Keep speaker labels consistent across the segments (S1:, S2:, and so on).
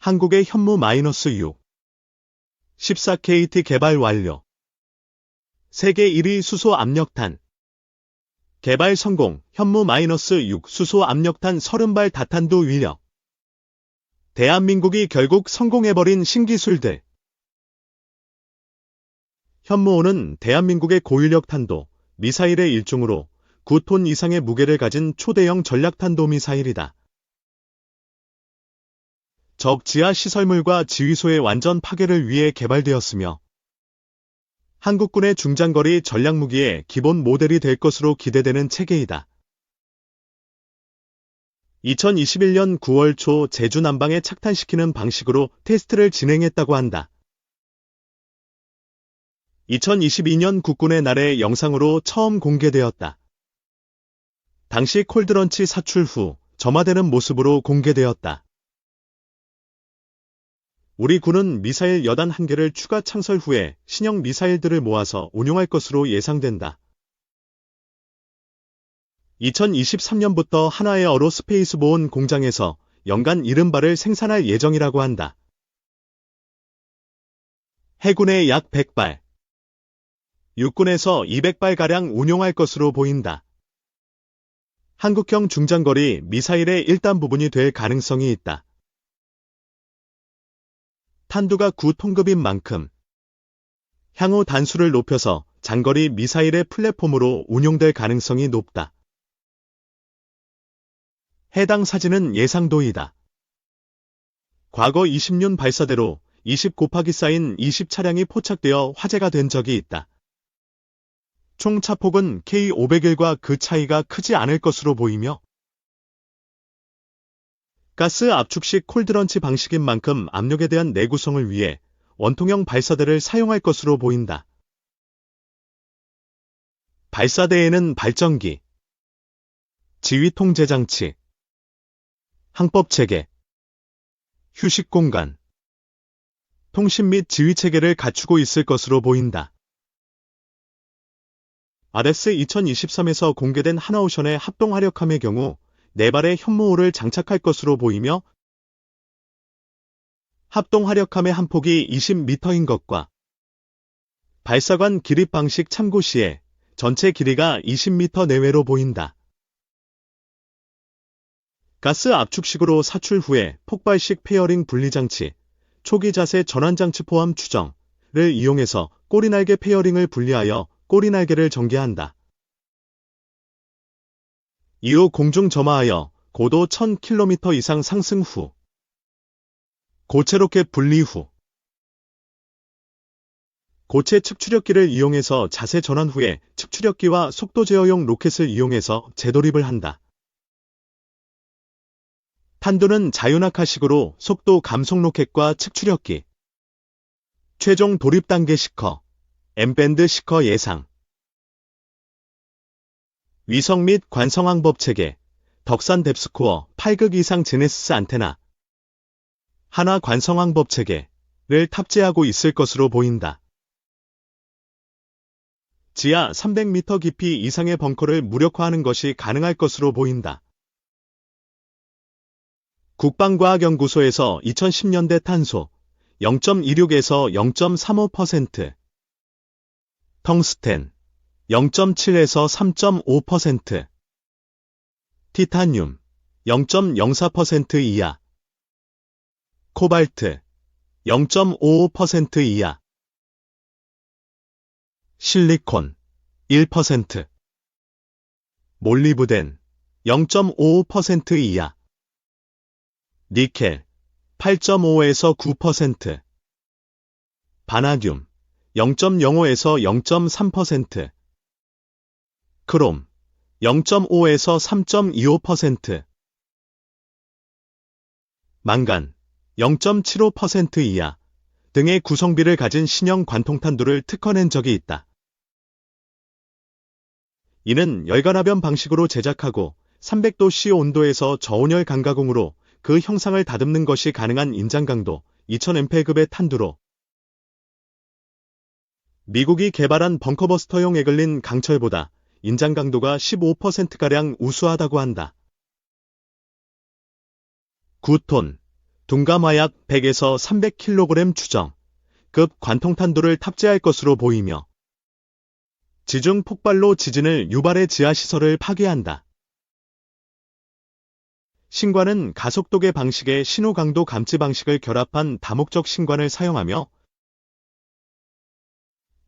S1: 한국의 현무 -6. 14KT 개발 완료. 세계 1위 수소 압력탄. 개발 성공. 현무 -6 수소 압력탄 30발 다탄두 위력. 대한민국이 결국 성공해버린 신기술들. 현무5는 대한민국의 고위력 탄도 미사일의 일종으로 9톤 이상의 무게를 가진 초대형 전략탄도미사일이다. 적 지하 시설물과 지휘소의 완전 파괴를 위해 개발되었으며 한국군의 중장거리 전략무기의 기본 모델이 될 것으로 기대되는 체계이다. 2021년 9월 초 제주 남방에 착탄시키는 방식으로 테스트를 진행했다고 한다. 2022년 국군의 날의 영상으로 처음 공개되었다. 당시 콜드런치 사출 후 점화되는 모습으로 공개되었다. 우리 군은 미사일 여단 1개를 추가 창설 후에 신형 미사일들을 모아서 운용할 것으로 예상된다. 2023년부터 한화에어로 스페이스보온 공장에서 연간 70발을 생산할 예정이라고 한다. 해군에 약 100발, 육군에서 200발가량 운용할 것으로 보인다. 한국형 중장거리 미사일의 일단 부분이 될 가능성이 있다. 탄두가 9톤급인 만큼 향후 단수를 높여서 장거리 미사일의 플랫폼으로 운용될 가능성이 높다. 해당 사진은 예상도이다. 과거 20륜 발사대로 20 곱하기 쌓인 20차량이 포착되어 화제가 된 적이 있다. 총 차폭은 K501과 그 차이가 크지 않을 것으로 보이며 가스 압축식 콜드런치 방식인 만큼 압력에 대한 내구성을 위해 원통형 발사대를 사용할 것으로 보인다. 발사대에는 발전기, 지휘 통제 장치, 항법체계, 휴식 공간, 통신 및 지휘체계를 갖추고 있을 것으로 보인다. RS 2023에서 공개된 한화오션의 합동화력함의 경우 4발의 현무5를 장착할 것으로 보이며 합동화력함의 한 폭이 20m인 것과 발사관 기립 방식 참고 시에 전체 길이가 20m 내외로 보인다. 가스 압축식으로 사출 후에 폭발식 페어링 분리장치, 초기 자세 전환장치 포함 추정을 이용해서 꼬리날개 페어링을 분리하여 꼬리날개를 전개한다. 이후 공중 점화하여 고도 1000km 이상 상승 후 고체 로켓 분리 후 고체 측추력기를 이용해서 자세 전환 후에 측추력기와 속도 제어용 로켓을 이용해서 재도립을 한다. 탄두는 자유낙하식으로 속도 감속 로켓과 측추력기, 최종 도립 단계 시커, M밴드 시커 예상. 위성 및 관성 항법 체계, 덕산 뎁스코어 8극 이상 제네시스 안테나, 한화 관성 항법 체계를 탑재하고 있을 것으로 보인다. 지하 300m 깊이 이상의 벙커를 무력화하는 것이 가능할 것으로 보인다. 국방과학연구소에서 2010년대 탄소 0.26에서 0.35%, 텅스텐 0.7에서 3.5%, 티타늄 0.04% 이하, 코발트 0.55% 이하, 실리콘 1%, 몰리브덴 0.55% 이하, 니켈 8.5에서 9%, 바나듐 0.05에서 0.3%, 크롬 0.5에서 3.25%, 망간 0.75% 이하 등의 구성비를 가진 신형 관통탄두를 특허낸 적이 있다. 이는 열간화변 방식으로 제작하고 300°C 온도에서 저온열 강가공으로 그 형상을 다듬는 것이 가능한 인장강도 2000m급의 탄두로 미국이 개발한 벙커버스터용 에글린 강철보다 인장 강도가 15%가량 우수하다고 한다. 9톤, 둔감화약 100에서 300kg 추정급 관통탄두를 탑재할 것으로 보이며 지중 폭발로 지진을 유발해 지하시설을 파괴한다. 신관은 가속도계 방식의 신호강도 감지 방식을 결합한 다목적 신관을 사용하며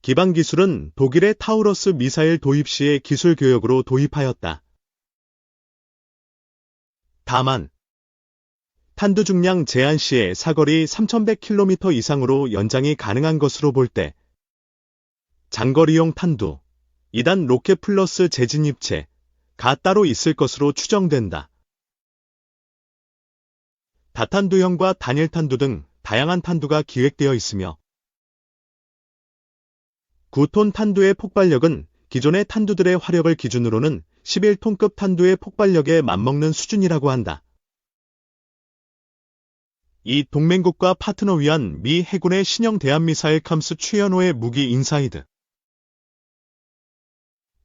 S1: 기반 기술은 독일의 타우러스 미사일 도입 시의 기술 교역으로 도입하였다. 다만 탄두 중량 제한 시에 사거리 3100km 이상으로 연장이 가능한 것으로 볼 때 장거리용 탄두, 2단 로켓 플러스 재진입체가 따로 있을 것으로 추정된다. 다탄두형과 단일탄두 등 다양한 탄두가 기획되어 있으며 9톤 탄두의 폭발력은 기존의 탄두들의 화력을 기준으로는 11톤급 탄두의 폭발력에 맞먹는 수준이라고 한다. 이 동맹국과 파트너 위한 미 해군의 신형 대한미사일 캄스 추연호의 무기 인사이드.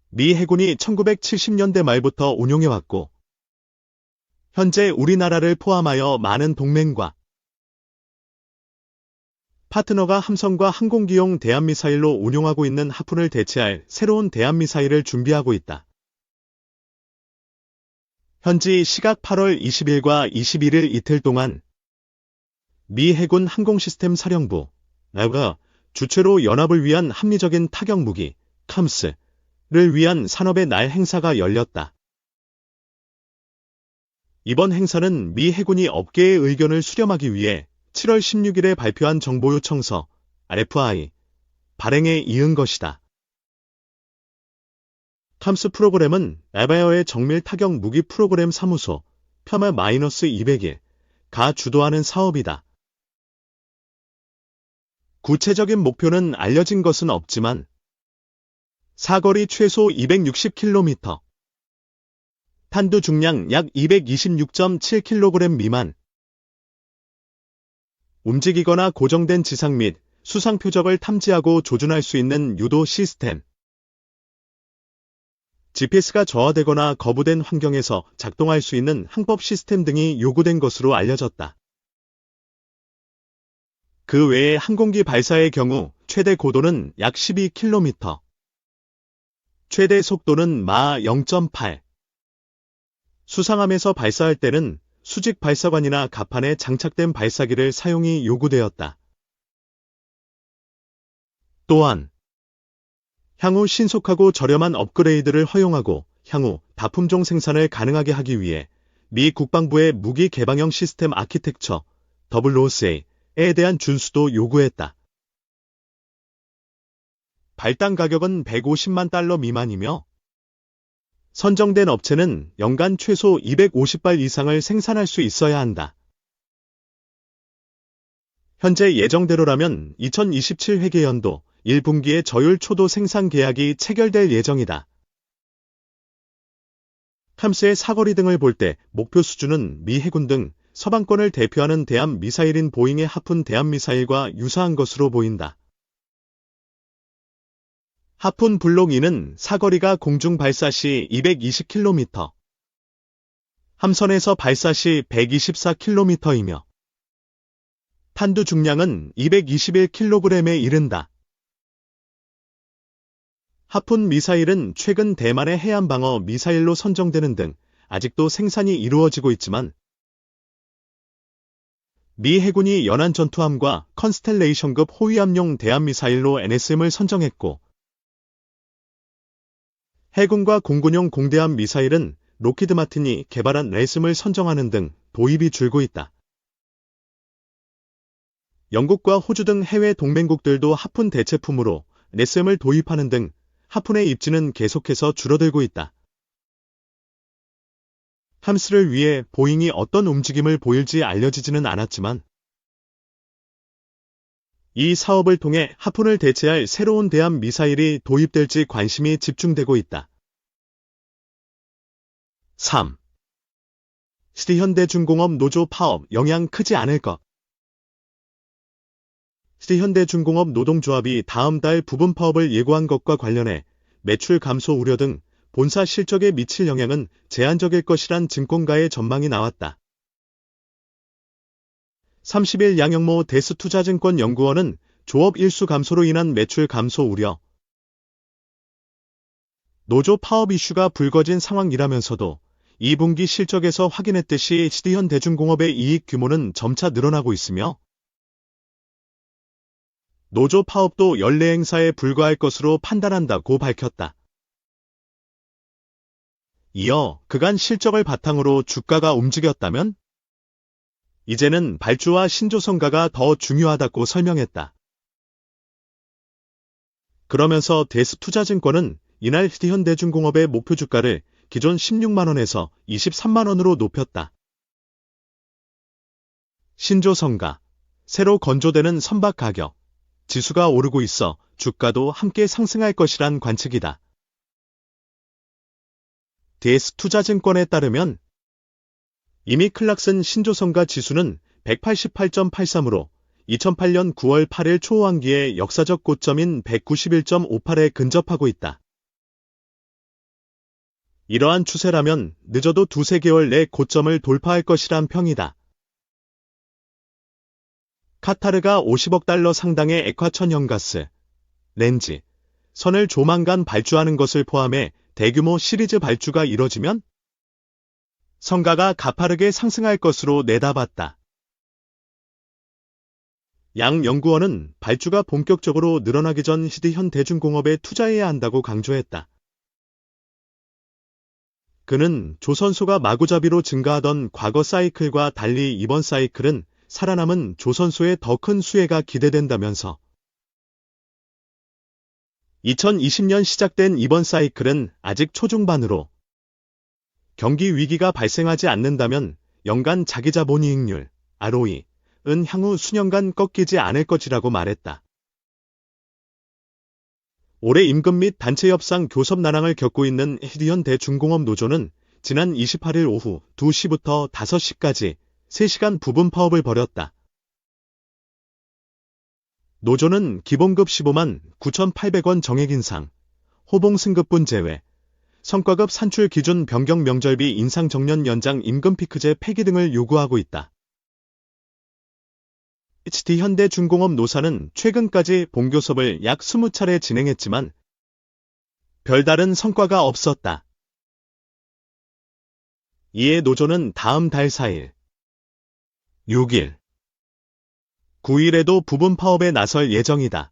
S1: 미 해군이 1970년대 말부터 운용해왔고 현재 우리나라를 포함하여 많은 동맹과 파트너가 함성과 항공기용 대한미사일로 운용하고 있는 하푼을 대체할 새로운 대한미사일을 준비하고 있다. 현지 시각 8월 20일과 21일 이틀 동안 미 해군 항공시스템 사령부가 주최로 연합을 위한 합리적인 타격무기 캄스를 위한 산업의 날 행사가 열렸다. 이번 행사는 미 해군이 업계의 의견을 수렴하기 위해 7월 16일에 발표한 정보요청서 RFI 발행에 이은 것이다. 캄스 프로그램은 에바어의 정밀 타격 무기 프로그램 사무소 폄하-201가 주도하는 사업이다. 구체적인 목표는 알려진 것은 없지만 사거리 최소 260km, 탄두 중량 약 226.7kg 미만, 움직이거나 고정된 지상 및 수상 표적을 탐지하고 조준할 수 있는 유도 시스템, GPS가 저하되거나 거부된 환경에서 작동할 수 있는 항법 시스템 등이 요구된 것으로 알려졌다. 그 외에 항공기 발사의 경우 최대 고도는 약 12km, 최대 속도는 마 0.8, 수상함에서 발사할 때는 수직 발사관이나 갑판에 장착된 발사기를 사용이 요구되었다. 또한 향후 신속하고 저렴한 업그레이드를 허용하고 향후 다품종 생산을 가능하게 하기 위해 미 국방부의 무기 개방형 시스템 아키텍처 WOCA에 대한 준수도 요구했다. 발당 가격은 150만 달러 미만이며 선정된 업체는 연간 최소 250발 이상을 생산할 수 있어야 한다. 현재 예정대로라면 2027 회계연도 1분기에 저율 초도 생산 계약이 체결될 예정이다. 캄스의 사거리 등을 볼 때 목표 수준은 미 해군 등 서방권을 대표하는 대한미사일인 보잉의 하푼 대한미사일과 유사한 것으로 보인다. 하푼 블록 2는 사거리가 공중 발사 시 220km, 함선에서 발사 시 124km이며 탄두 중량은 221kg에 이른다. 하푼 미사일은 최근 대만의 해안방어 미사일로 선정되는 등 아직도 생산이 이루어지고 있지만 미 해군이 연안 전투함과 컨스텔레이션급 호위함용 대한미사일로 NSM을 선정했고 해군과 공군용 공대함 미사일은 로키드 마틴이 개발한 레슴을 선정하는 등 도입이 줄고 있다. 영국과 호주 등 해외 동맹국들도 하푼 대체품으로 레슴을 도입하는 등 하푼의 입지는 계속해서 줄어들고 있다. 캄스를 위해 보잉이 어떤 움직임을 보일지 알려지지는 않았지만 이 사업을 통해 하푼을 대체할 새로운 대함 미사일이 도입될지 관심이 집중되고 있다. 3. ST현대중공업 노조 파업 영향 크지 않을 것. ST현대중공업 노동조합이 다음 달 부분 파업을 예고한 것과 관련해 매출 감소 우려 등 본사 실적에 미칠 영향은 제한적일 것이란 증권가의 전망이 나왔다. 30일 양영모 데스투자증권연구원은 조업 일수 감소로 인한 매출 감소 우려, 노조 파업 이슈가 불거진 상황이라면서도 2분기 실적에서 확인했듯이 HD현대중공업의 이익 규모는 점차 늘어나고 있으며 노조 파업도 연례 행사에 불과할 것으로 판단한다고 밝혔다. 이어 그간 실적을 바탕으로 주가가 움직였다면 이제는 발주와 신조선가가 더 중요하다고 설명했다. 그러면서 데스투자증권은 이날 HD현대중공업의 목표 주가를 기존 16만원에서 23만원으로 높였다. 신조선가, 새로 건조되는 선박 가격, 지수가 오르고 있어 주가도 함께 상승할 것이란 관측이다. 데스투자증권에 따르면 이미 클락슨 신조선가 지수는 188.83으로 2008년 9월 8일 초호황기의 역사적 고점인 191.58에 근접하고 있다. 이러한 추세라면 늦어도 2~3개월 내 고점을 돌파할 것이란 평이다. 카타르가 50억 달러 상당의 액화천연가스, 렌즈, 선을 조만간 발주하는 것을 포함해 대규모 시리즈 발주가 이뤄지면 성가가 가파르게 상승할 것으로 내다봤다. 양 연구원은 발주가 본격적으로 늘어나기 전 HD현대중공업에 투자해야 한다고 강조했다. 그는 조선소가 마구잡이로 증가하던 과거 사이클과 달리 이번 사이클은 살아남은 조선소의 더 큰 수혜가 기대된다면서 2020년 시작된 이번 사이클은 아직 초중반으로 경기 위기가 발생하지 않는다면 연간 자기자본이익률, ROE은 향후 수년간 꺾이지 않을 것이라고 말했다. 올해 임금 및 단체 협상 교섭 난항을 겪고 있는 HD현대중공업 노조는 지난 28일 오후 2시부터 5시까지 3시간 부분 파업을 벌였다. 노조는 기본급 15만 9,800원 정액 인상, 호봉 승급분 제외, 성과급 산출 기준 변경 명절비 인상 정년 연장 임금 피크제 폐기 등을 요구하고 있다. HD현대중공업 노사는 최근까지 본교섭을 약 20차례 진행했지만 별다른 성과가 없었다. 이에 노조는 다음 달 4일, 6일, 9일에도 부분 파업에 나설 예정이다.